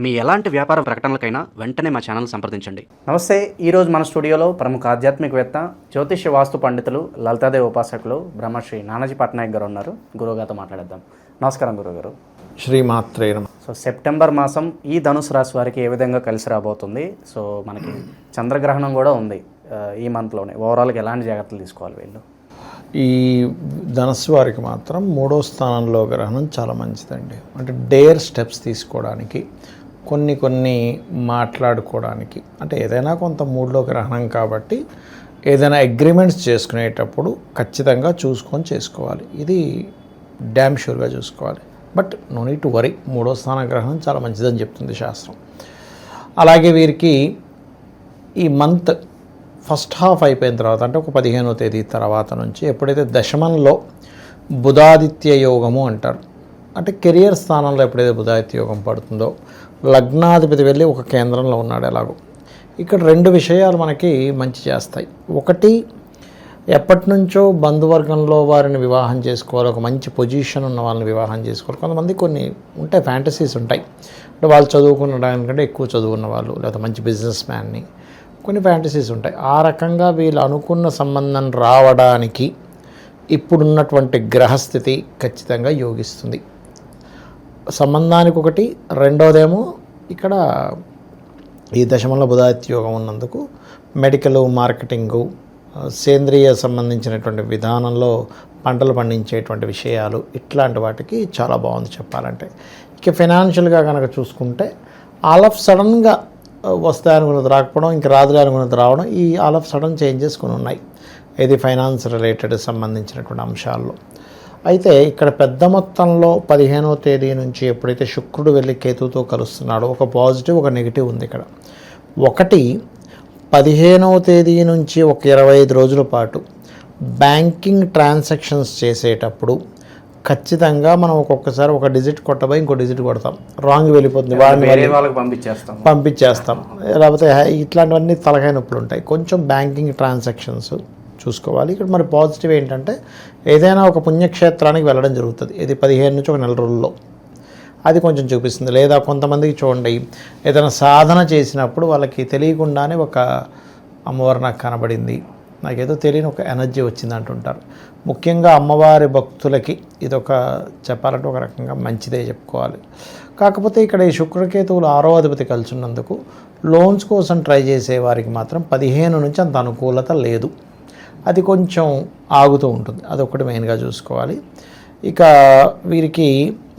మీ ఎలాంటి వ్యాపార ప్రకటనలకైనా వెంటనే మా ఛానల్ సంప్రదించండి. నమస్తే. ఈరోజు మన స్టూడియోలో ప్రముఖ ఆధ్యాత్మికవేత్త, జ్యోతిష్య వాస్తు పండితులు, లలితాదేవి ఉపాసకులు బ్రహ్మశ్రీ నానాజీ పట్నాయక్ గారు ఉన్నారు. గురువుగారితో మాట్లాడేద్దాం. నమస్కారం గురుగారు. శ్రీమాత్రే నమః. సో సెప్టెంబర్ మాసం ఈ ధనుసు రాశి వారికి ఏ విధంగా కలిసి రాబోతుంది? సో మనకి చంద్రగ్రహణం కూడా ఉంది ఈ మంత్లోనే. ఓవరాల్గా ఎలాంటి జాగ్రత్తలు తీసుకోవాలి వీళ్ళు? ఈ ధనస్సు వారికి మాత్రం 3వ స్థానంలో గ్రహణం చాలా మంచిదండి. అంటే డేర్ స్టెప్స్ తీసుకోవడానికి, కొన్ని మాట్లాడుకోవడానికి, అంటే ఏదైనా కొంత మూడ్లో గ్రహణం కాబట్టి ఏదైనా అగ్రిమెంట్స్ చేసుకునేటప్పుడు ఖచ్చితంగా చూసుకొని చేసుకోవాలి. ఇది డ్యామ్ షూర్గా చూసుకోవాలి. But no need to worry. 3వ స్థాన గ్రహణం చాలా మంచిదని చెప్తుంది శాస్త్రం. అలాగే వీరికి ఈ మంత్ ఫస్ట్ హాఫ్ అయిపోయిన తర్వాత, అంటే ఒక 15వ తేదీ తర్వాత నుంచి ఎప్పుడైతే దశమంలో బుధాదిత్య యోగము అంటారు, అంటే కెరియర్ స్థానంలో ఎప్పుడైతే బుధాదిత్య యోగం పడుతుందో, లగ్నాధిపతి వెళ్ళి ఒక కేంద్రంలో ఉన్నాడు. ఎలాగో ఇక్కడ 2 విషయాలు మనకి మంచి చేస్తాయి. ఒకటి, ఎప్పటి నుంచో బంధువర్గంలో వారిని వివాహం చేసుకోవాలి, ఒక మంచి పొజిషన్ ఉన్న వాళ్ళని వివాహం చేసుకోవాలి. కొంతమంది కొన్ని ఉంటాయి, ఫ్యాంటసీస్ ఉంటాయి. అంటే వాళ్ళు చదువుకున్న దానికంటే ఎక్కువ చదువుకున్న వాళ్ళు, లేదా మంచి బిజినెస్ మ్యాన్ని, కొన్ని ఫ్యాంటసీస్ ఉంటాయి. ఆ రకంగా వీళ్ళు అనుకున్న సంబంధం రావడానికి ఇప్పుడున్నటువంటి గ్రహస్థితి ఖచ్చితంగా యోగిస్తుంది. సంబంధానికి ఒకటి. రెండోదేమో ఇక్కడ ఈ దశమంలో బుధాదిత్య యోగం ఉన్నందుకు మెడికల్, మార్కెటింగు, సేంద్రియ సంబంధించినటువంటి విధానంలో పంటలు పండించేటువంటి విషయాలు, ఇట్లాంటి వాటికి చాలా బాగుంది చెప్పాలంటే. ఇక ఫైనాన్షియల్గా కనుక చూసుకుంటే ఆల్ ఆఫ్ సడన్గా వస్తాయి అనుకున్నది రాకపోవడం, ఇంక రాదులే అనుకున్నది రావడం, ఈ ఆల్ ఆఫ్ సడన్ చేంజెస్ కొన్ని ఉన్నాయి. ఇది ఫైనాన్స్ రిలేటెడ్ సంబంధించినటువంటి అంశాల్లో. అయితే ఇక్కడ పెద్ద మొత్తంలో 15వ తేదీ నుంచి ఎప్పుడైతే శుక్రుడు వెళ్ళి కేతువుతో కలుస్తున్నాడో, ఒక పాజిటివ్ ఒక నెగిటివ్ ఉంది ఇక్కడ. ఒకటి, 15వ తేదీ నుంచి ఒక 25 రోజుల పాటు బ్యాంకింగ్ ట్రాన్సాక్షన్స్ చేసేటప్పుడు ఖచ్చితంగా మనం ఒక్కొక్కసారి ఒక డిజిట్ కొట్టబోయి ఇంకో డిజిట్ కొడతాం, రాంగ్ వెళ్ళిపోతుంది, వాళ్ళకి పంపించేస్తాం. లేకపోతే ఇట్లాంటివన్నీ తలకాయ నొప్పులు ఉంటాయి. కొంచెం బ్యాంకింగ్ ట్రాన్సాక్షన్స్ చూసుకోవాలి. ఇక్కడ మరి పాజిటివ్ ఏంటంటే ఏదైనా ఒక పుణ్యక్షేత్రానికి వెళ్ళడం జరుగుతుంది. ఇది 15 నుంచి ఒక నెల రోజుల్లో అది కొంచెం చూపిస్తుంది. లేదా కొంతమందికి చూడండి, ఏదైనా సాధన చేసినప్పుడు వాళ్ళకి తెలియకుండానే ఒక అమ్మవారు నాకు కనబడింది, నాకేదో తెలియని ఒక ఎనర్జీ వచ్చింది అంటుంటారు. ముఖ్యంగా అమ్మవారి భక్తులకి ఇదొక చెప్పాలంటే ఒక రకంగా మంచిదే చెప్పుకోవాలి. కాకపోతే ఇక్కడ ఈ శుక్రకేతువులు 6వ అధిపతి కలిసి ఉన్నందుకు లోన్స్ కోసం ట్రై చేసే వారికి మాత్రం 15 నుంచి అంత అనుకూలత లేదు. అది కొంచెం ఆగుతూ ఉంటుంది. అదొకటి మెయిన్గా చూసుకోవాలి. ఇక వీరికి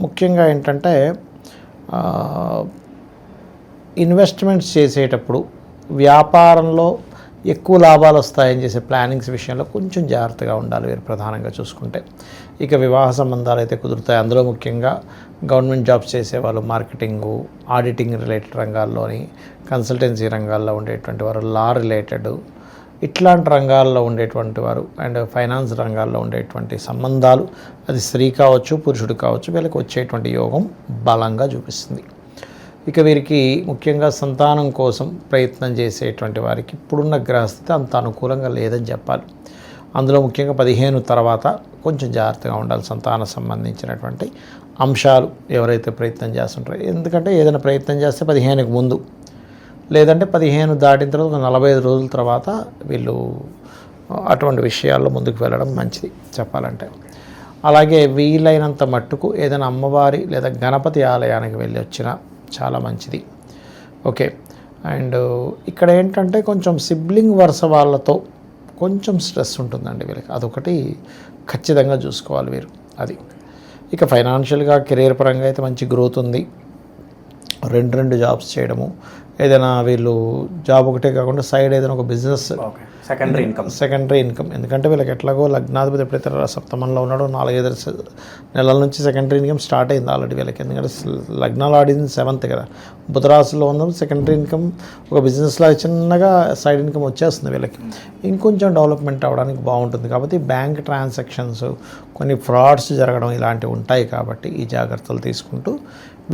ముఖ్యంగా ఏంటంటే ఇన్వెస్ట్మెంట్స్ చేసేటప్పుడు, వ్యాపారంలో ఎక్కువ లాభాలు వస్తాయని చేసే ప్లానింగ్స్ విషయంలో కొంచెం జాగ్రత్తగా ఉండాలి వీరు ప్రధానంగా చూసుకుంటే. ఇక వివాహ సంబంధాలు అయితే కుదురుతాయి. అందులో ముఖ్యంగా గవర్నమెంట్ జాబ్స్ చేసేవాళ్ళు, మార్కెటింగు, ఆడిటింగ్ రిలేటెడ్ రంగాల్లోని, కన్సల్టెన్సీ రంగాల్లో ఉండేటువంటి వారు, లా రిలేటెడ్ ఇట్లాంటి రంగాల్లో ఉండేటువంటి వారు, అండ్ ఫైనాన్స్ రంగాల్లో ఉండేటువంటి సంబంధాలు, అది స్త్రీ కావచ్చు పురుషుడు కావచ్చు, వీళ్ళకి వచ్చేటువంటి యోగం బలంగా చూపిస్తుంది. ఇక వీరికి ముఖ్యంగా సంతానం కోసం ప్రయత్నం చేసేటువంటి వారికి ఇప్పుడున్న గ్రహస్థితి అంత అనుకూలంగా లేదని చెప్పాలి. అందులో ముఖ్యంగా 15 తర్వాత కొంచెం జాగ్రత్తగా ఉండాలి సంతాన సంబంధించినటువంటి అంశాలు ఎవరైతే ప్రయత్నం చేస్తుంటారో. ఎందుకంటే ఏదైనా ప్రయత్నం చేస్తే 15కి ముందు, లేదంటే 15 దాటిన తర్వాత ఒక 45 రోజుల తర్వాత వీళ్ళు అటువంటి విషయాల్లో ముందుకు వెళ్ళడం మంచిది చెప్పాలంటే. అలాగే వీలైనంత మట్టుకు ఏదైనా అమ్మవారి లేదా గణపతి ఆలయానికి వెళ్ళి వచ్చినా చాలా మంచిది. ఓకే. అండ్ ఇక్కడ ఏంటంటే కొంచెం సిబ్లింగ్ వరుస వాళ్ళతో కొంచెం స్ట్రెస్ ఉంటుందండి వీళ్ళకి, అదొకటి ఖచ్చితంగా చూసుకోవాలి వీరు. అది ఇక ఫైనాన్షియల్గా కెరీర్ పరంగా అయితే మంచి గ్రోత్ ఉంది. 2 జాబ్స్ చేయడము, ఏదైనా వీళ్ళు జాబ్ ఒకటే కాకుండా సైడ్ ఏదైనా ఒక బిజినెస్, సెకండరీ ఇన్కమ్. ఎందుకంటే వీళ్ళకి ఎట్లాగో లగ్నాధిపతి ఎప్పుడైతే సప్తమంలో ఉన్నాడో 4-5 నెలల నుంచి సెకండరీ ఇన్కమ్ స్టార్ట్ అయింది ఆల్రెడీ వీళ్ళకి. ఎందుకంటే లగ్నాలు ఆడింది 7th కదా, బుధరాశిలో ఉన్న సెకండరీ ఇన్కమ్ ఒక బిజినెస్లో చిన్నగా సైడ్ ఇన్కమ్ వచ్చేస్తుంది వీళ్ళకి. ఇంకొంచెం డెవలప్మెంట్ అవ్వడానికి బాగుంటుంది. కాబట్టి బ్యాంక్ ట్రాన్సాక్షన్స్, కొన్ని ఫ్రాడ్స్ జరగడం ఇలాంటివి ఉంటాయి. కాబట్టి ఈ జాగ్రత్తలు తీసుకుంటూ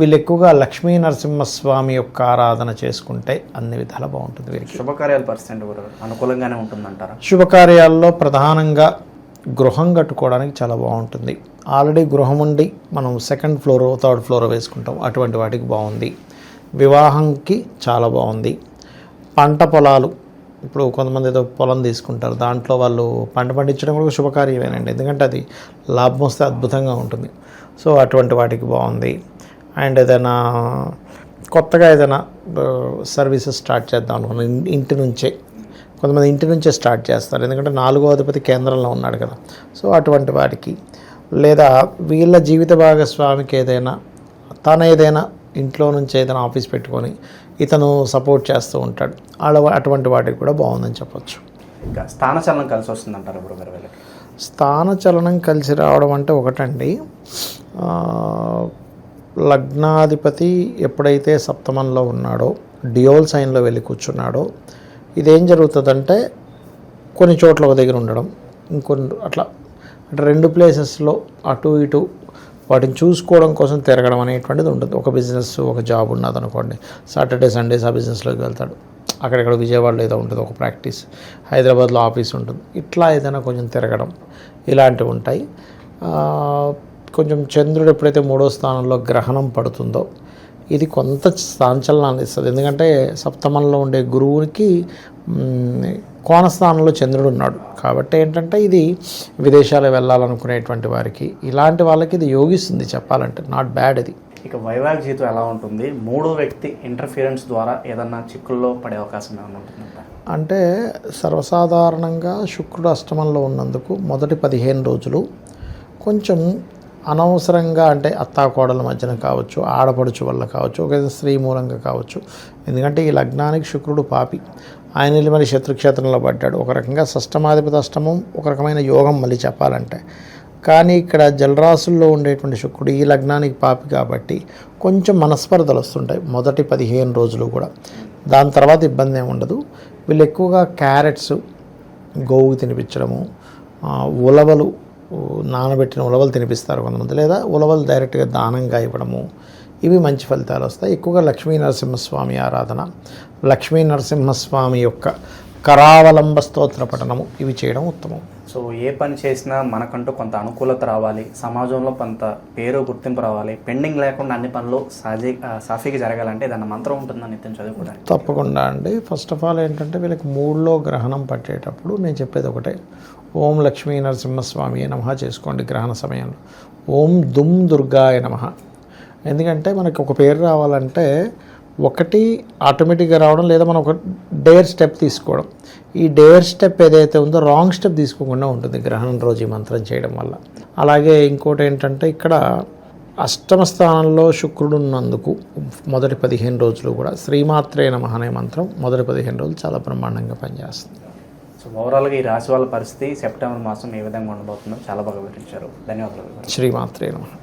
వీళ్ళు ఎక్కువగా లక్ష్మీ నరసింహస్వామి యొక్క ఆరాధన చేసుకుంటే అన్ని విధాలా బాగుంటుంది వీరికి. శుభకార్యాల పరిస్థితి అనుకూలంగానే ఉంటుందంటారా? శుభకార్యాల్లో ప్రధానంగా గృహం కట్టుకోవడానికి చాలా బాగుంటుంది. ఆల్రెడీ గృహం ఉండి మనం 2nd ఫ్లోర్ 3rd ఫ్లోర్ వేసుకుంటాం, అటువంటి వాటికి బాగుంది. వివాహంకి చాలా బాగుంది. పంట పొలాలు, ఇప్పుడు కొంతమంది ఏదో పొలం తీసుకుంటారు, దాంట్లో వాళ్ళు పంట పండించడం కూడా శుభకార్యమేనండి, ఎందుకంటే అది లాభం వస్తే అద్భుతంగా ఉంటుంది. సో అటువంటి వాటికి బాగుంది. అండ్ ఏదైనా కొత్తగా ఏదైనా సర్వీసెస్ స్టార్ట్ చేద్దాం అనుకున్నాను ఇంటి నుంచే, కొంతమంది ఇంటి నుంచే స్టార్ట్ చేస్తారు, ఎందుకంటే 4వ అధిపతి కేంద్రంలో ఉన్నాడు కదా. సో అటువంటి వాటికి, లేదా వీళ్ళ జీవిత భాగస్వామికి ఏదైనా ఏదైనా ఇంట్లో నుంచి ఏదైనా ఆఫీస్ పెట్టుకొని ఇతను సపోర్ట్ చేస్తూ ఉంటాడు, అటువంటి వాటికి కూడా బాగుందని చెప్పొచ్చు. ఇంకా స్థానచలనం కలిసి వస్తుందంటారు గురుగారు వీళ్ళకి? స్థానచలనం కలిసి రావడం అంటే ఒకటండి, లగ్నాధిపతి ఎప్పుడైతే సప్తమంలో ఉన్నాడో, డియోల్ సైన్లో వెళ్ళి కూర్చున్నాడో, ఇదేం జరుగుతుందంటే కొన్ని చోట్ల ఒక దగ్గర ఉండడం, ఇంకొన్ని అట్లా అంటే 2 ప్లేసెస్లో అటు ఇటు వాటిని చూసుకోవడం కోసం తిరగడం అనేటువంటిది ఉంటుంది. ఒక బిజినెస్, ఒక జాబ్ ఉన్నది అనుకోండి, సాటర్డే సండేస్ ఆ బిజినెస్లోకి వెళ్తాడు, అక్కడెక్కడ విజయవాడలో ఏదో ఉంటుంది ఒక ప్రాక్టీస్, హైదరాబాద్లో ఆఫీస్ ఉంటుంది, ఇట్లా ఏదైనా కొంచెం తిరగడం ఇలాంటివి ఉంటాయి. కొంచెం చంద్రుడు ఎప్పుడైతే 3వ స్థానంలో గ్రహణం పడుతుందో ఇది కొంత సంచలనాన్ని ఇస్తుంది, ఎందుకంటే సప్తమంలో ఉండే గురువునికి కోణస్థానంలో చంద్రుడు ఉన్నాడు కాబట్టి ఏంటంటే ఇది విదేశాలు వెళ్ళాలనుకునేటువంటి వారికి, ఇలాంటి వాళ్ళకి ఇది యోగిస్తుంది చెప్పాలంటే, నాట్ బ్యాడ్ ఇది. ఇక వైవాహిక జీవితం ఎలా ఉంటుంది? 3వ వ్యక్తి ఇంటర్ఫిరెన్స్ ద్వారా ఏదన్నా చిక్కుల్లో పడే అవకాశం ఏమైనా ఉంటుందంట? అంటే సర్వసాధారణంగా శుక్రుడు అష్టమంలో ఉన్నందుకు మొదటి 15 రోజులు కొంచెం అనవసరంగా, అంటే అత్తాకోడల మధ్యన కావచ్చు, ఆడపడుచు వల్ల కావచ్చు, ఒక స్త్రీ మూలంగా కావచ్చు, ఎందుకంటే ఈ లగ్నానికి శుక్రుడు పాపి, ఆయన వెళ్ళి మరి శత్రుక్షేత్రంలో పడ్డాడు, ఒక రకంగా షష్టమాధిపతి అష్టమం, ఒక రకమైన యోగం మళ్ళీ చెప్పాలంటే. కానీ ఇక్కడ జలరాశుల్లో ఉండేటువంటి శుక్రుడు ఈ లగ్నానికి పాపి కాబట్టి కొంచెం మనస్పర్ధలు వస్తుంటాయి మొదటి 15 రోజులు కూడా, దాని తర్వాత ఇబ్బంది ఏమి ఉండదు. వీళ్ళు ఎక్కువగా క్యారెట్స్ గోవుకి తినిపించడము, ఉలవలు నానబెట్టిన ఉలవలు తినిపిస్తారు కొంతమంది, లేదా ఉలవలు డైరెక్ట్గా దానంగా ఇవ్వడము, ఇవి మంచి ఫలితాలు వస్తాయి. ఎక్కువగా లక్ష్మీ నరసింహస్వామి ఆరాధన, లక్ష్మీ నరసింహస్వామి యొక్క కరావలంబ స్తోత్ర పఠనము, ఇవి చేయడం ఉత్తమం. సో ఏ పని చేసినా మనకంటూ కొంత అనుకూలత రావాలి, సమాజంలో కొంత పేరు గుర్తింపు రావాలి, పెండింగ్ లేకుండా అన్ని పనులు సాఫీగా జరగాలంటే ఏదన్నా మంత్రం ఉంటుందని నిత్యం చదువుకోవడానికి? తప్పకుండా అండి. ఫస్ట్ ఆఫ్ ఆల్ ఏంటంటే వీళ్ళకి 3లో గ్రహణం పట్టేటప్పుడు నేను చెప్పేది ఒకటే, ఓం లక్ష్మీ నరసింహస్వామి నమః చేసుకోండి గ్రహణ సమయంలో. ఓం దుమ్ దుర్గాయ నమః, ఎందుకంటే మనకి ఒక పేరు రావాలంటే ఒకటి ఆటోమేటిక్గా రావడం, లేదా మనం ఒక డేర్ స్టెప్ తీసుకోవడం. ఈ డేర్ స్టెప్ ఏదైతే ఉందో రాంగ్ స్టెప్ తీసుకోకుండా ఉంటుంది గ్రహణం రోజు ఈ మంత్రం చేయడం వల్ల. అలాగే ఇంకోటి ఏంటంటే ఇక్కడ అష్టమ స్థానంలో శుక్రుడు ఉన్నందుకు మొదటి 15 రోజులు కూడా శ్రీమాత్రే నమః అనే మంత్రం మొదటి 15 రోజులు చాలా బ్రహ్మాండంగా పనిచేస్తుంది. సో ఓవరాల్గా ఈ రాశి వాళ్ళ పరిస్థితి సెప్టెంబర్ మాసం ఏ విధంగా ఉండబోతుందో చాలా బాగా వివరించారు. ధన్యవాదాలు. శ్రీమాత్రే నమః.